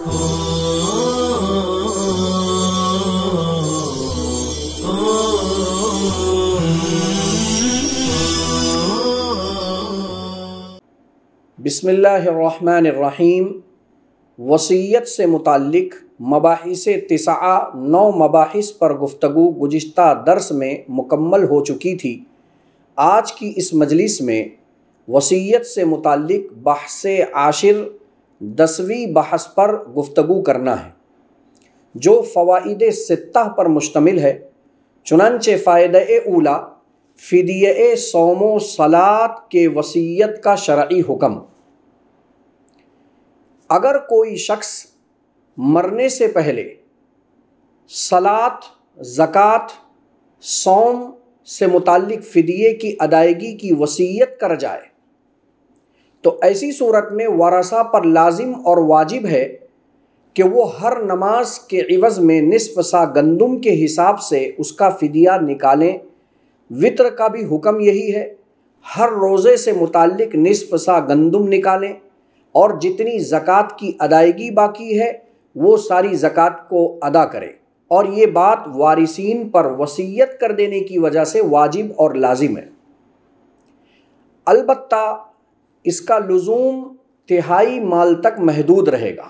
بسم اللہ الرحمن الرحیم۔ وصیت سے متعلق مباحث 9 مباحث پر گفتگو گزشتہ درس میں مکمل ہو چکی تھی۔ آج کی اس مجلس میں وصیت سے متعلق بحث 10ویں بحث پر گفتگو کرنا ہے، جو فوائد 6 پر مشتمل ہے۔ چنانچہ فائدہ اولا فدیہ صوم و صلاۃ کے وصیت کا شرعی حکم۔ اگر کوئی شخص مرنے سے پہلے صلاۃ، زکوٰۃ، صوم سے متعلق فدیے کی ادائیگی کی وصیت کر جائے تو ایسی صورت میں ورثہ پر لازم اور واجب ہے کہ وہ ہر نماز کے عوض میں نصف سا گندم کے حساب سے اس کا فدیہ نکالیں۔ وطر کا بھی حکم یہی ہے، ہر روزے سے متعلق نصف سا گندم نکالیں، اور جتنی زکوٰۃ کی ادائیگی باقی ہے وہ ساری زکوٰۃ کو ادا کریں، اور یہ بات وارثین پر وصیت کر دینے کی وجہ سے واجب اور لازم ہے۔ البتہ اس کا لزوم 1/3 مال تک محدود رہے گا،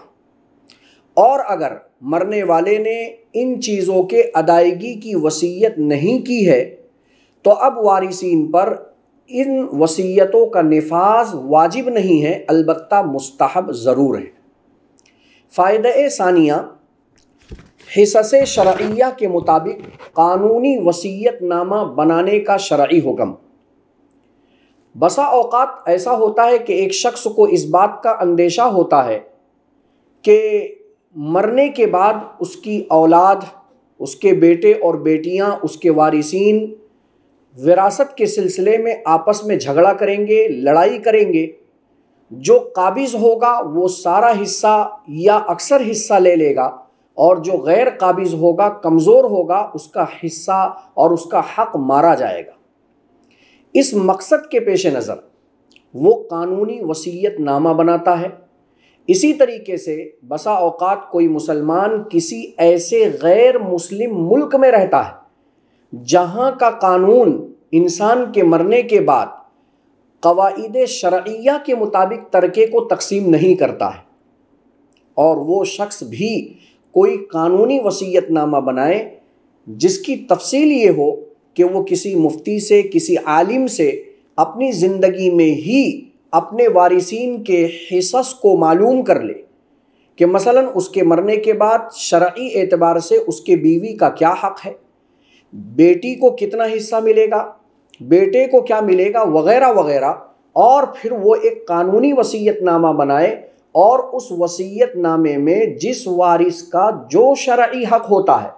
اور اگر مرنے والے نے ان چیزوں کے ادائیگی کی وصیت نہیں کی ہے تو اب وارثین پر ان وصیتوں کا نفاذ واجب نہیں ہے، البتہ مستحب ضرور ہے۔ فائدہ ثانیہ، حصص شرعیہ کے مطابق قانونی وصیت نامہ بنانے کا شرعی حکم۔ بسا اوقات ایسا ہوتا ہے کہ ایک شخص کو اس بات کا اندیشہ ہوتا ہے کہ مرنے کے بعد اس کی اولاد، اس کے بیٹے اور بیٹیاں، اس کے وارثین وراثت کے سلسلے میں آپس میں جھگڑا کریں گے، لڑائی کریں گے۔ جو قابض ہوگا وہ سارا حصہ یا اکثر حصہ لے لے گا، اور جو غیر قابض ہوگا، کمزور ہوگا، اس کا حصہ اور اس کا حق مارا جائے گا۔ اس مقصد کے پیش نظر وہ قانونی وصیت نامہ بناتا ہے۔ اسی طریقے سے بسا اوقات کوئی مسلمان کسی ایسے غیر مسلم ملک میں رہتا ہے جہاں کا قانون انسان کے مرنے کے بعد قواعد شرعیہ کے مطابق ترکے کو تقسیم نہیں کرتا ہے، اور وہ شخص بھی کوئی قانونی وصیت نامہ بنائے جس کی تفصیل یہ ہو کہ وہ کسی مفتی سے، کسی عالم سے اپنی زندگی میں ہی اپنے وارثین کے حصص کو معلوم کر لے کہ مثلا اس کے مرنے کے بعد شرعی اعتبار سے اس کے بیوی کا کیا حق ہے، بیٹی کو کتنا حصہ ملے گا، بیٹے کو کیا ملے گا، وغیرہ وغیرہ، اور پھر وہ ایک قانونی وصیت نامہ بنائے، اور اس وصیت نامے میں جس وارث کا جو شرعی حق ہوتا ہے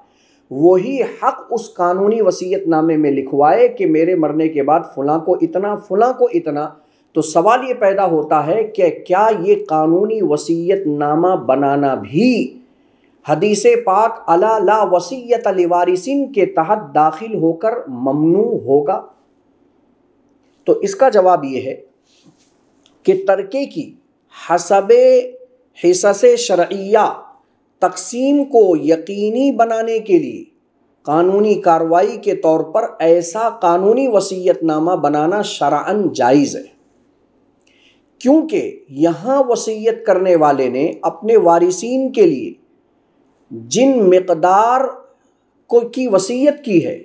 وہی حق اس قانونی وصیت نامے میں لکھوائے کہ میرے مرنے کے بعد فلاں کو اتنا، فلاں کو اتنا۔ تو سوال یہ پیدا ہوتا ہے کہ کیا یہ قانونی وصیت نامہ بنانا بھی حدیث پاک الا لا وصیت لوارثین کے تحت داخل ہو کر ممنوع ہوگا؟ تو اس کا جواب یہ ہے کہ ترکے کی حسب حصص شرعیہ تقسیم کو یقینی بنانے کے لیے قانونی کارروائی کے طور پر ایسا قانونی وصیت نامہ بنانا شرعاً جائز ہے، کیونکہ یہاں وصیت کرنے والے نے اپنے وارثین کے لیے جن مقدار کی وصیت کی ہے،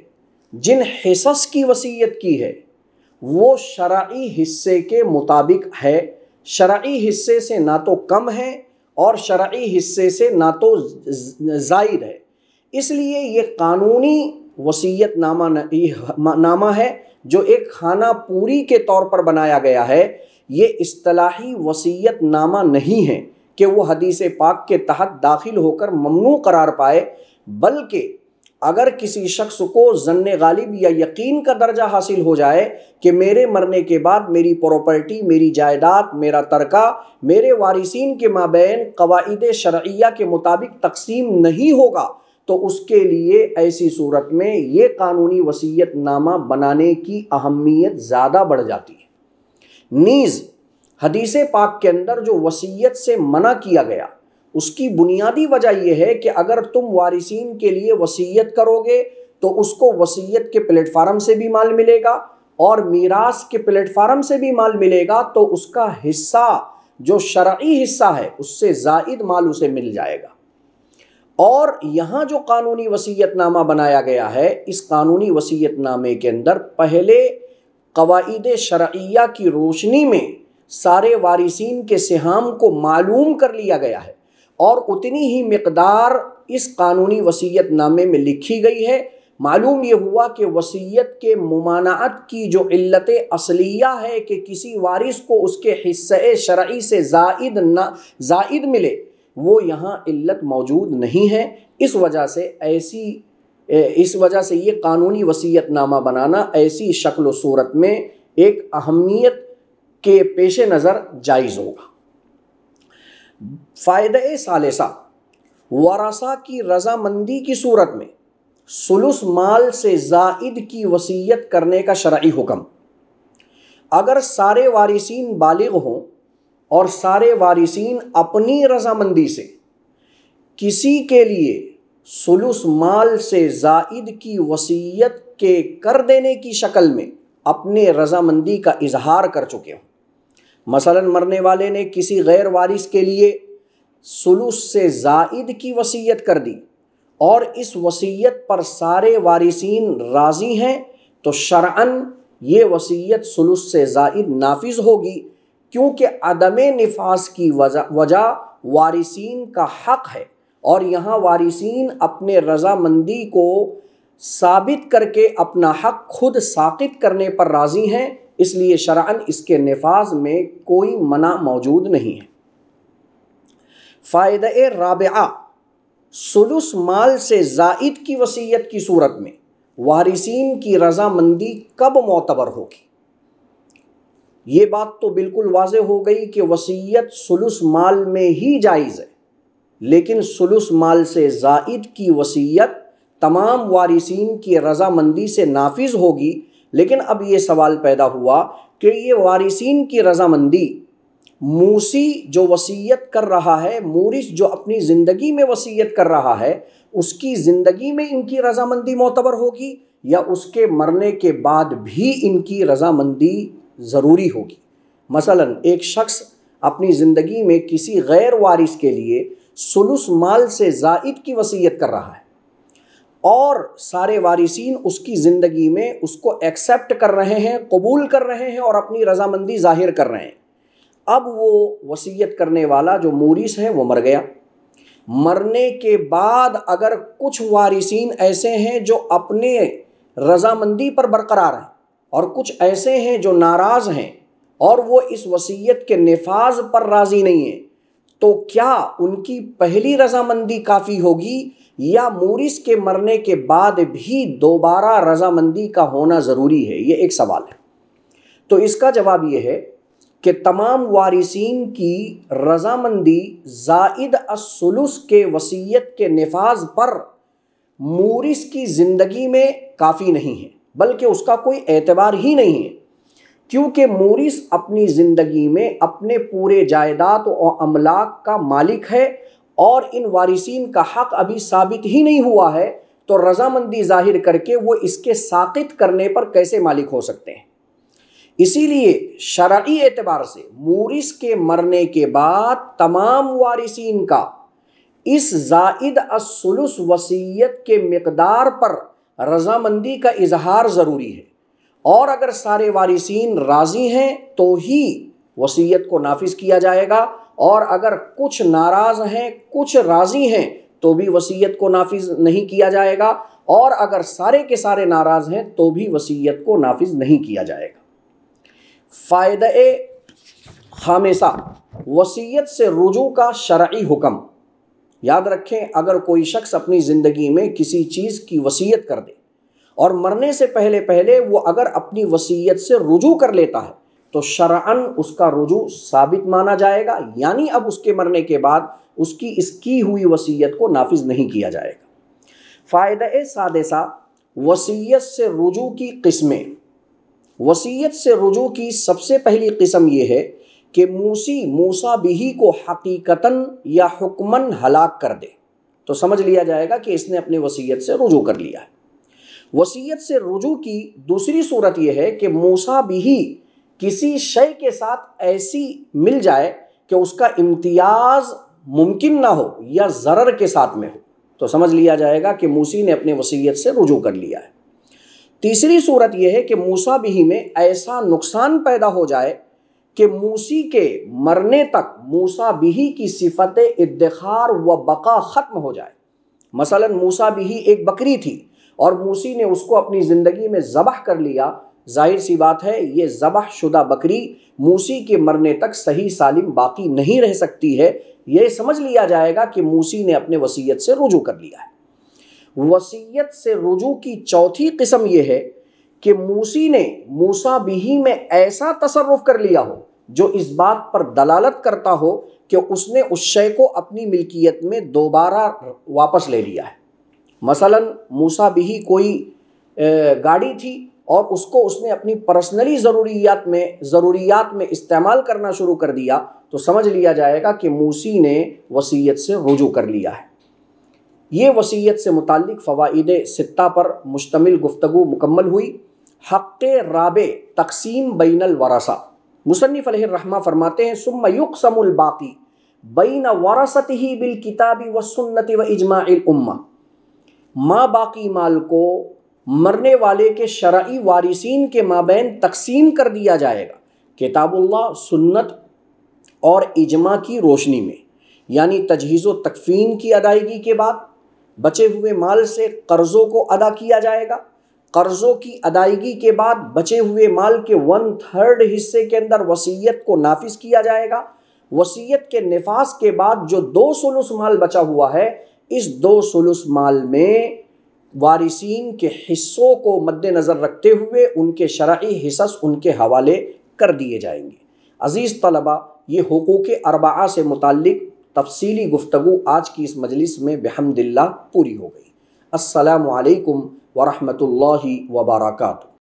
جن حصص کی وصیت کی ہے، وہ شرعی حصے کے مطابق ہے، شرعی حصے سے نہ تو کم ہے اور شرعی حصے سے نہ تو زائد ہے۔ اس لیے یہ قانونی وصیت نامہ ہے جو ایک خانہ پوری کے طور پر بنایا گیا ہے۔ یہ اصطلاحی وصیت نامہ نہیں ہے کہ وہ حدیث پاک کے تحت داخل ہو کر ممنوع قرار پائے، بلکہ اگر کسی شخص کو ظن غالب یا یقین کا درجہ حاصل ہو جائے کہ میرے مرنے کے بعد میری پراپرٹی، میری جائیداد، میرا ترکہ میرے وارثین کے مابین قواعد شرعیہ کے مطابق تقسیم نہیں ہوگا، تو اس کے لیے ایسی صورت میں یہ قانونی وصیت نامہ بنانے کی اہمیت زیادہ بڑھ جاتی ہے۔ نیز حدیث پاک کے اندر جو وصیت سے منع کیا گیا اس کی بنیادی وجہ یہ ہے کہ اگر تم وارثین کے لیے وصیت کرو گے تو اس کو وصیت کے پلیٹ فارم سے بھی مال ملے گا اور میراث کے پلیٹ فارم سے بھی مال ملے گا، تو اس کا حصہ جو شرعی حصہ ہے اس سے زائد مال اسے مل جائے گا۔ اور یہاں جو قانونی وصیت نامہ بنایا گیا ہے، اس قانونی وصیت نامے کے اندر پہلے قواعد شرعیہ کی روشنی میں سارے وارثین کے سہام کو معلوم کر لیا گیا ہے، اور اتنی ہی مقدار اس قانونی وصیت نامے میں لکھی گئی ہے۔ معلوم یہ ہوا کہ وصیت کے ممانعت کی جو علت اصلیہ ہے کہ کسی وارث کو اس کے حصے شرعی سے زائد ملے، وہ یہاں علت موجود نہیں ہے۔ اس وجہ سے یہ قانونی وصیت نامہ بنانا ایسی شکل و صورت میں ایک اہمیت کے پیش نظر جائز ہوگا۔ فائدہ ثالثہ، ورثہ کی رضامندی کی صورت میں ثلث مال سے زائد کی وصیت کرنے کا شرعی حکم۔ اگر سارے وارثین بالغ ہوں اور سارے وارثین اپنی رضامندی سے کسی کے لیے ثلث مال سے زائد کی وصیت کے کر دینے کی شکل میں اپنے رضامندی کا اظہار کر چکے ہوں، مثلا مرنے والے نے کسی غیر وارث کے لیے ثلث سے زائد کی وصیت کر دی اور اس وصیت پر سارے وارثین راضی ہیں، تو شرعاً یہ وصیت ثلث سے زائد نافذ ہوگی، کیونکہ عدم نفاذ کی وجہ وارثین کا حق ہے، اور یہاں وارثین اپنے رضامندی کو ثابت کر کے اپنا حق خود ساقط کرنے پر راضی ہیں، اس لیے شرعاً اس کے نفاذ میں کوئی منع موجود نہیں ہے۔ فائدہ رابعہ، ثلث مال سے زائد کی وصیت کی صورت میں وارثین کی رضامندی کب معتبر ہوگی؟ یہ بات تو بالکل واضح ہو گئی کہ وصیت ثلث مال میں ہی جائز ہے، لیکن ثلث مال سے زائد کی وصیت تمام وارثین کی رضامندی سے نافذ ہوگی۔ لیکن اب یہ سوال پیدا ہوا کہ یہ وارثین کی رضامندی موصی جو وصیت کر رہا ہے، مورث جو اپنی زندگی میں وصیت کر رہا ہے، اس کی زندگی میں ان کی رضامندی معتبر ہوگی یا اس کے مرنے کے بعد بھی ان کی رضامندی ضروری ہوگی؟ مثلا ایک شخص اپنی زندگی میں کسی غیر وارث کے لیے ثلث مال سے زائد کی وصیت کر رہا ہے اور سارے وارثین اس کی زندگی میں اس کو ایکسیپٹ کر رہے ہیں، قبول کر رہے ہیں اور اپنی رضامندی ظاہر کر رہے ہیں۔ اب وہ وصیت کرنے والا جو مورث ہے وہ مر گیا۔ مرنے کے بعد اگر کچھ وارثین ایسے ہیں جو اپنے رضامندی پر برقرار ہیں اور کچھ ایسے ہیں جو ناراض ہیں اور وہ اس وصیت کے نفاذ پر راضی نہیں ہیں، تو کیا ان کی پہلی رضامندی کافی ہوگی یا مورث کے مرنے کے بعد بھی دوبارہ رضامندی کا ہونا ضروری ہے؟ یہ ایک سوال ہے۔ تو اس کا جواب یہ ہے کہ تمام وارثین کی رضامندی زائد الثلث کے وصیت کے نفاذ پر مورث کی زندگی میں کافی نہیں ہے، بلکہ اس کا کوئی اعتبار ہی نہیں ہے، کیونکہ مورث اپنی زندگی میں اپنے پورے جائیداد و املاک کا مالک ہے اور ان وارثین کا حق ابھی ثابت ہی نہیں ہوا ہے، تو رضامندی ظاہر کر کے وہ اس کے ساقط کرنے پر کیسے مالک ہو سکتے ہیں؟ اسی لیے شرعی اعتبار سے مورث کے مرنے کے بعد تمام وارثین کا اس زائد الثلث وصیت کے مقدار پر رضامندی کا اظہار ضروری ہے، اور اگر سارے وارثین راضی ہیں تو ہی وصیت کو نافذ کیا جائے گا، اور اگر کچھ ناراض ہیں کچھ راضی ہیں تو بھی وصیت کو نافذ نہیں کیا جائے گا، اور اگر سارے کے سارے ناراض ہیں تو بھی وصیت کو نافذ نہیں کیا جائے گا۔ فائدہ خامسہ، وصیت سے رجوع کا شرعی حکم۔ یاد رکھیں، اگر کوئی شخص اپنی زندگی میں کسی چیز کی وصیت کر دے اور مرنے سے پہلے وہ اگر اپنی وصیت سے رجوع کر لیتا ہے تو شرعاً اس کا رجوع ثابت مانا جائے گا، یعنی اب اس کے مرنے کے بعد اس کی ہوئی وصیت کو نافذ نہیں کیا جائے گا۔ فائدہ سادسہ، وصیت سے رجوع کی قسمیں۔ وصیت سے رجوع کی سب سے پہلی قسم یہ ہے کہ موسی موسیٰ بہی کو حقیقتاً یا حکماً ہلاک کر دے، تو سمجھ لیا جائے گا کہ اس نے اپنی وصیت سے رجوع کر لیا ہے۔ وصیت سے رجوع کی دوسری صورت یہ ہے کہ موسیٰ بہی کسی شے کے ساتھ ایسی مل جائے کہ اس کا امتیاز ممکن نہ ہو یا ضرر کے ساتھ میں ہو، تو سمجھ لیا جائے گا کہ موسی نے اپنے وصیت سے رجوع کر لیا ہے۔ تیسری صورت یہ ہے کہ موسیٰ بہی میں ایسا نقصان پیدا ہو جائے کہ موسی کے مرنے تک موسیٰ بہی کی صفت ادخار و بقا ختم ہو جائے۔ مثلا موسیٰ بہی ایک بکری تھی اور موسی نے اس کو اپنی زندگی میں ذبح کر لیا، ظاہر سی بات ہے یہ ذبح شدہ بکری موسی کے مرنے تک صحیح سالم باقی نہیں رہ سکتی ہے، یہ سمجھ لیا جائے گا کہ موسی نے اپنے وصیت سے رجوع کر لیا ہے۔ وصیت سے رجوع کی چوتھی قسم یہ ہے کہ موسی نے موسیٰ بہی میں ایسا تصرف کر لیا ہو جو اس بات پر دلالت کرتا ہو کہ اس نے اس شے کو اپنی ملکیت میں دوبارہ واپس لے لیا ہے۔ مثلا موسیٰ بہی کوئی گاڑی تھی اور اس نے اپنی پرسنلی ضروریات میں استعمال کرنا شروع کر دیا، تو سمجھ لیا جائے گا کہ موسی نے وصیت سے رجوع کر لیا ہے۔ یہ وصیت سے متعلق فوائد 6 پر مشتمل گفتگو مکمل ہوئی۔ حق رابع تقسیم بین الورثہ، مصنف علیہ الرحمہ فرماتے ہیں ثم یقسم الباقی بین ورثتہ بالکتاب والسنت واجماع الامہ، ما باقی مال کو مرنے والے کے شرعی وارثین کے مابین تقسیم کر دیا جائے گا کتاب اللہ، سنت اور اجماع کی روشنی میں، یعنی تجہیز و تکفین کی ادائیگی کے بعد بچے ہوئے مال سے قرضوں کو ادا کیا جائے گا، قرضوں کی ادائیگی کے بعد بچے ہوئے مال کے 1/3 حصے کے اندر وصیت کو نافذ کیا جائے گا، وصیت کے نفاذ کے بعد جو 2/3 مال بچا ہوا ہے، اس 2/3 مال میں وارثین کے حصوں کو مد نظر رکھتے ہوئے ان کے شرعی حصص ان کے حوالے کر دیے جائیں گے۔ عزیز طلبہ، یہ حقوق اربعہ سے متعلق تفصیلی گفتگو آج کی اس مجلس میں بحمد اللہ پوری ہو گئی۔ السلام علیکم ورحمۃ اللہ وبرکاتہ۔